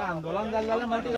आंदोलन जाल्लें मोठे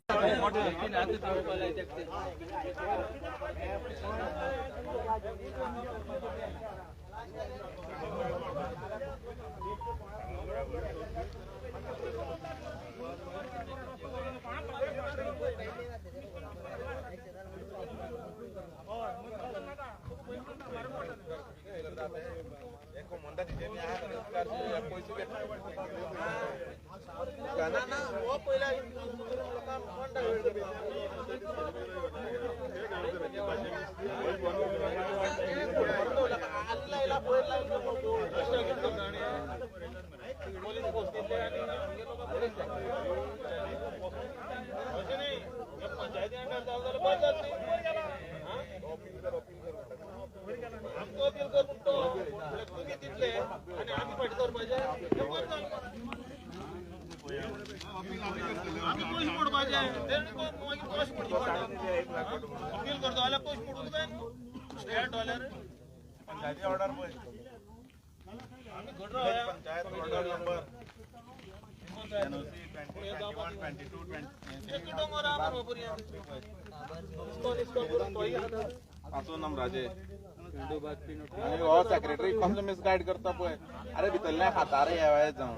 सेक्रेटरी कसले मिसगायड करता पळय अरे भितरल्या खातार येवाय जावन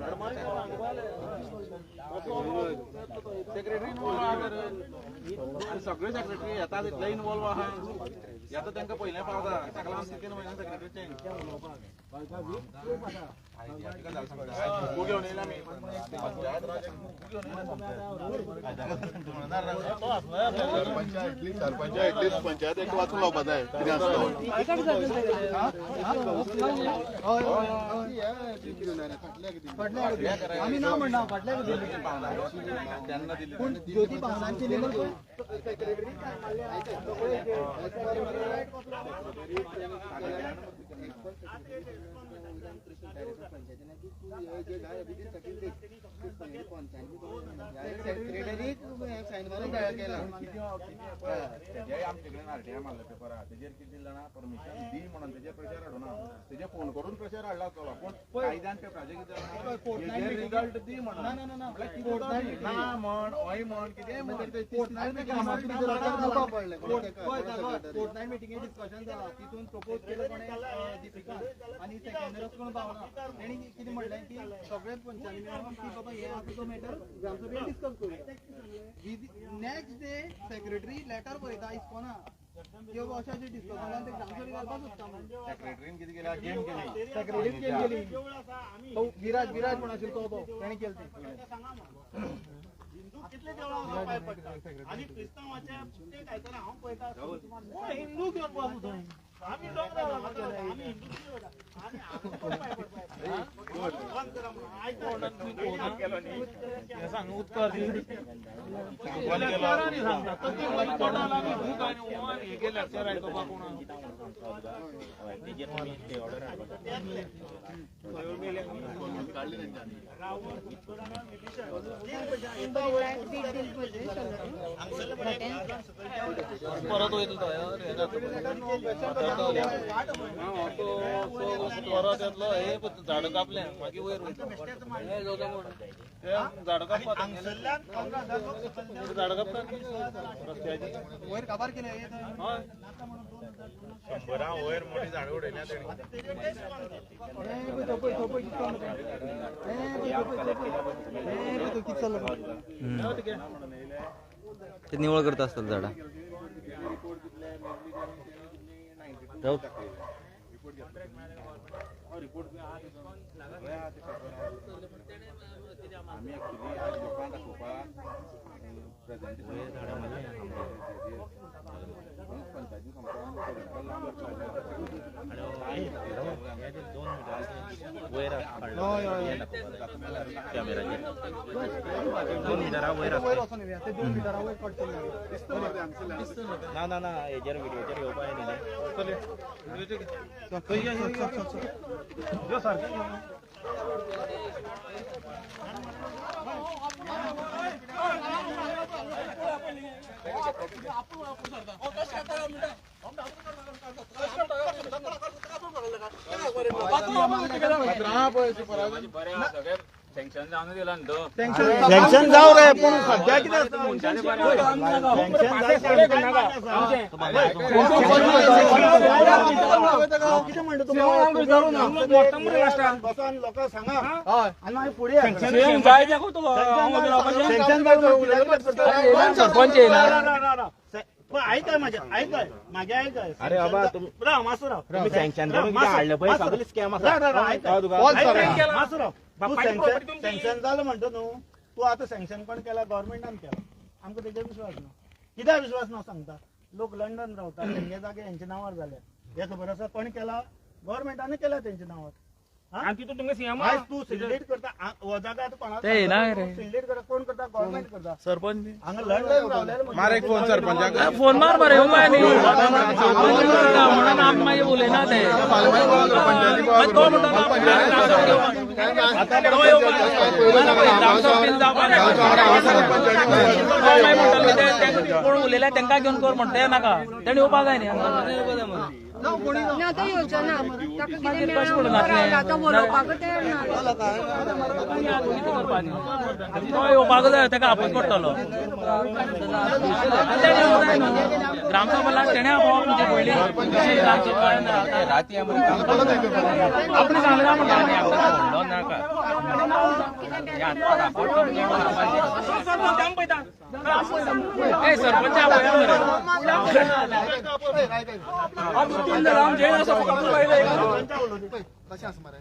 सेक्रेटरी आणि सगळे सेक्रेटरी येता तितले इन्वॉल्व आहा येता तांकां पयलें पावता ताका लागून 3 म्हयने सेक्रेटरी चेंज घेवन येयला आमी सरपंच पंचायत एक वाचून लावपा जाय कितें आसता आमी ना म्हणना फाटल्या तेन्ना दिली पूण ज्योती पावनांची लेवल सेक्रेटरी परमिशन दी म्हणून तेजे प्रेशर हाडूना तेजे फोन करून प्रेशर हाडला तो पूण कायद्यान पेपराचे कितें रिजल्ट दी म्हणून ना ना ना म्हण हय म्हण कितें फोर्टनायट मिटिंगेन डिस्कशन जाला तितून प्रपोज केलं कोणे दीपिका आणि सेकंडरच कोण पावना तेणी कितें म्हणलें की सगळे पंचांनी मेळून की बाबा हे आसा तो मॅटर ग्रामसभेन डिस्कस करूया नेक्स्ट डे सेक्रेटरी लेटर बरयता इस्कोना की बाबा अशें अशें डिस्कशनान ते ग्रामसभेक घालपाक सोदता म्हणून सेक्रेटरीन कितें केला गेम केली सेक्रेटरीन गेम केली तो विराज कोण आशिल्लो तो तेणी केलें तें कितले देवळां पाय पडटा आनी क्रिस्तांवाच्या ते खायतना हांव पळयता हिंदू घेवन बसू थंय आमी डोंगरार आमी हिंदू आनी पाय पडटा हे सांग उत्तर लेक्चरांनी सांगता ते तोंडाला आमी भूक आनी ओवान हे के लेक्चर आयकपा कोण परत वयतलो परत येतलो हे झाड कापले मागीर वयर वयता झाड कापता झाड कापता रस्त्याची वयर काबार केले हय 100 वयर मोठी झाड उडयल्या ते निवळ करता असतात झाडा आम्ही ऍक्च्युली आज लोकांक दाखोवपा पंचायती ना हेजेर व्हिडिओचेर येवपाक येयले सँक्शन जाऊ रे पण सध्या किती लोक सांगा आणि पुढे ऐकाय माझ्या ऐकाय मागे ऐकाय अरे बाबा तुम्ही मासुराव सँक्शन सँक्शन झालं म्हणतो तू आता सँक्शन पण केला गव्हर्नमेंटान केला आमका त्याच्यावर विश्वास ना किती विश्वास ना सांगता लोक लंडन रावतात त्यांच्या जागे यांच्या नावावर झाल्या याचा भरोसा कोणी केला गव्हर्नमेंटाने केला त्यांच्या नावावर तू सिलेक्ट करता जागा सिलेक्ट करता कोण करता गव्हर्नमेंट करता सरपंच लंडन मारे फोन सरपंच फोन मार बरे म्हणून मागे बोले ना ते कोण उलयला त्यांना घेऊन कर म्हणते नाका त्यांनी उभा काय नाही योजना जाय ताका आपण करतलो ग्रामसभेला तेणे म्हणजे पडली आपण सांगला सरपंच कशें आसा मरे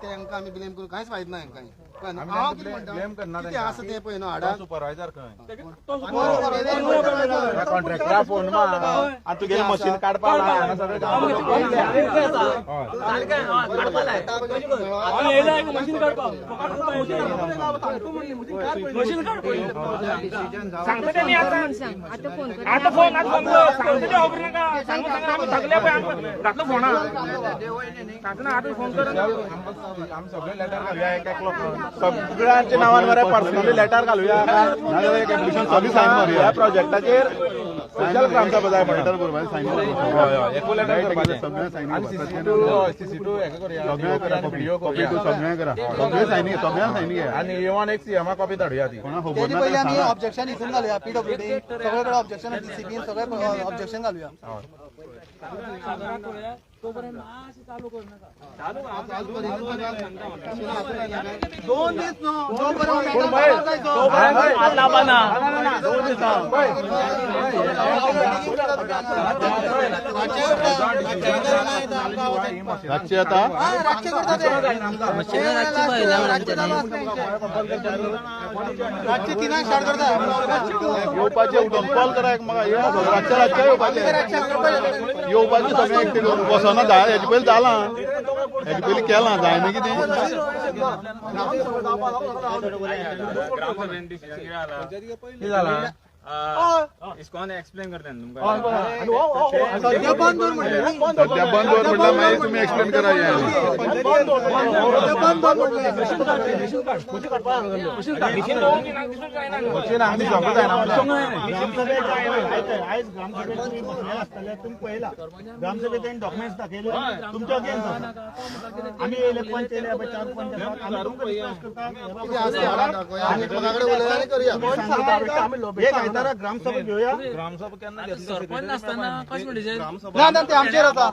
तेंका आमी ब्लेम करून कांयच फायदो ना हेंकां आसा तें पळय न्हू हाडा सुपरवायझर कॉन्ट्रॅक्टरा फोन मार आनी तुगेलें मशीन काडपाक सगळे लेटर घालुया सगळ्यांच्या नावान मरे पर्सनली लेटर घालुया नाजाल्यार एक एप्लिकेशन सगळी सायन मारुया ह्या प्रोजेक्टाचेर स्पेशल ग्रामसभा जाय पडटा सायन हय एकू लेटर करपाचें सगळ्यांक सायन सीसीटू हेका करूया सगळ्यांक करा सगळ्यांक करा सगळे सायन घे आनी इवन एक सीएमा कॉपी धाडुया ती तेजी पयलीं आमी ऑब्जेक्शन हितून घालुया पीडब्ल्यूडी सगळे कडेन ऑब्जेक्शन सीबीन सगळे ऑब्जेक्शन घालुया दोन दीस रातची आता रातची 3 स्टार्ट करता येवपाचे उठून कॉल करा एक म्हाका रातच्या येवपाचे सगळे एकटे करून बसना जाय हेजे पयलीं जालां हेजे पयलीं केलां जाय न्ही कितें कितें जालां इसकोन एक्सप्लेन करता सध्या बंद दवर म्हणल्यार मागीर तुमी एक्सप्लेन करा मशीन आमी सगळं जायना आयज ग्रामसभेत तुम्ही बसले आसतले तुम्ही पळयला ग्रामसभेत त्यांनी डॉक्युमेंट्स दाखयले तुमच्या अगेन्स्ट आमी येयले पंच येयले 4 पंच आमी तुमकां रिक्वेस्ट करता ग्रामसभा घेऊया ग्रामसभा केन्ना सरपंच नसताना कशें म्हणजे ना ते आमचेर आसा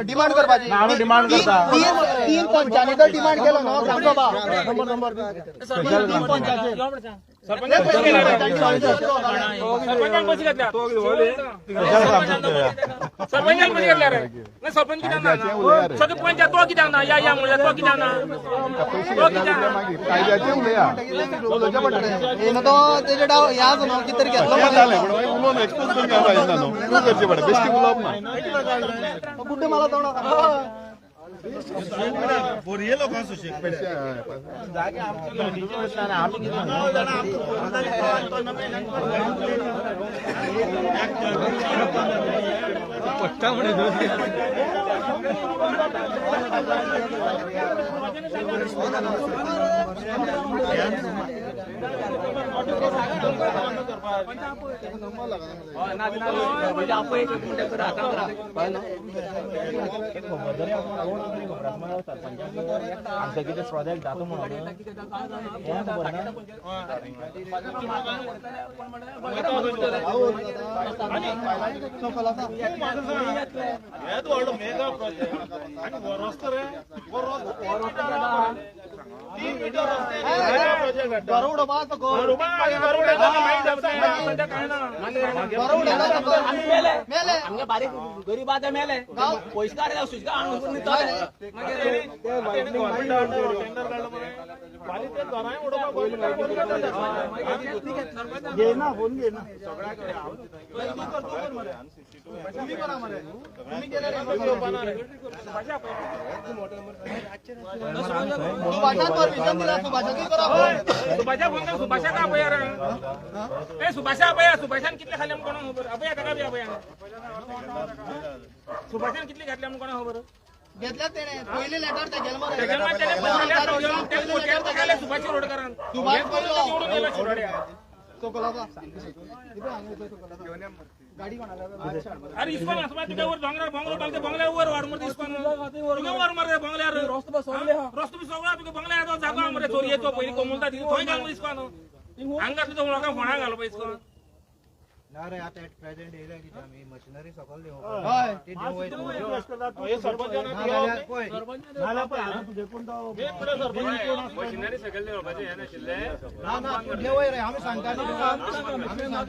डिमांड करपाची डिमांड करता 3 पंचांनी तर डिमांड केलो न्हू ग्रामसभा नंबर सरपंचान पैसे घातल्या सरपंचान पैसे घातल्या रे नाही सरपंच कित्याक ना सगळे पंचायत तो कित्याक ना या म्हणल्यार तो कित्याक ना कायद्याचें उलया येना तो तेजे डाव ह्या न्हू कितें तरी घेतलो उलोवन एक्सपोज करून घालपाक न्हू करचें पडटा बेश्टी उलोवप ना बुड्डे मला तोंडा बोरिये लोकांक सुशेग जागे आमची आमी आमचं किती प्रोजेक्ट जातो म्हणून बारीक गरीबाचा मेले पैसे काढायला सुचका आणून घे ना फोन घे ना तुम्ही करा मला तुम्ही केलं सुभाषा बोलतो सुभाषा का अभया रे सुभाषा अभया सुभाषान कितले खाल्ले कोणा खबर अभया का अभया सुभाषान कितले घातले कोणा खबर घेतला त्याने पहिले लेटर ते गेल मरे सुभाष रोड करा गाडी कोणाला अरे इसको असमा तिच्यावर डोंगरा बंगलो बालते बंगल्यावर वार मरते इसको तुझ्या वर मरते बंगल्यावर रस्त बस सगळा तुझ्या बंगल्यावर जागा मरे चोरी येतो पहिली कोमलता दिली थोय घाल इसको अंगात तुझं लोका फोणा घाल पाहिजे इसको ना रे आता एट प्रेझेंट एरिया की आम्ही मशिनरी सकल देऊ होय ते देऊ हे सरपंचाने दिला नाला पण आता तुझे कोण तो मशिनरी सकल देऊ पाहिजे हे ना शिल्ले ना ना देऊ रे आम्ही सांगता नाही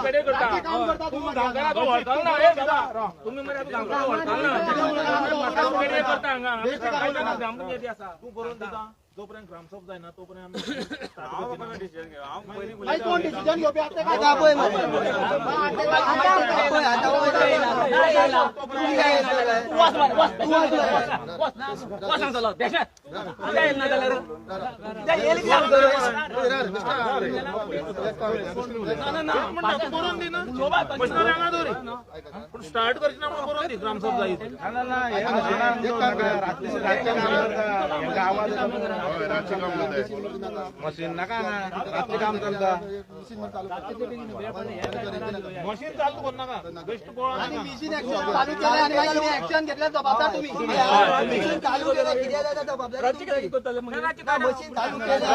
पेडे करता काम करता तुम्ही डांगरा तो वळताल ना रे दादा तुम्ही मला डांगरा वळताल ना पेडे करता हांगा काय ना जामून येते असा तू करून देता जोपर्यंत ग्रामसभा जायना तोपर्यंत आम्ही डिसिजन घेऊ आम्ही पहिले काय कोण डिसिजन घेऊ बी आता काय दाबोय स्टार्ट करची ना करून दे ग्रामसभा जायचं मशीन नका ना रात्री काम करता मशीन चालू करू नका बेस्ट आणि मशीन ऍक्शन चालू केलं आणि काही ऍक्शन घेतलं जबाबदार तुम्ही मशीन चालू केलं किती त्याचा जबाबदार मशीन चालू केलं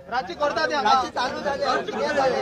रात्री करता द्या रात्री चालू झाले किती झाले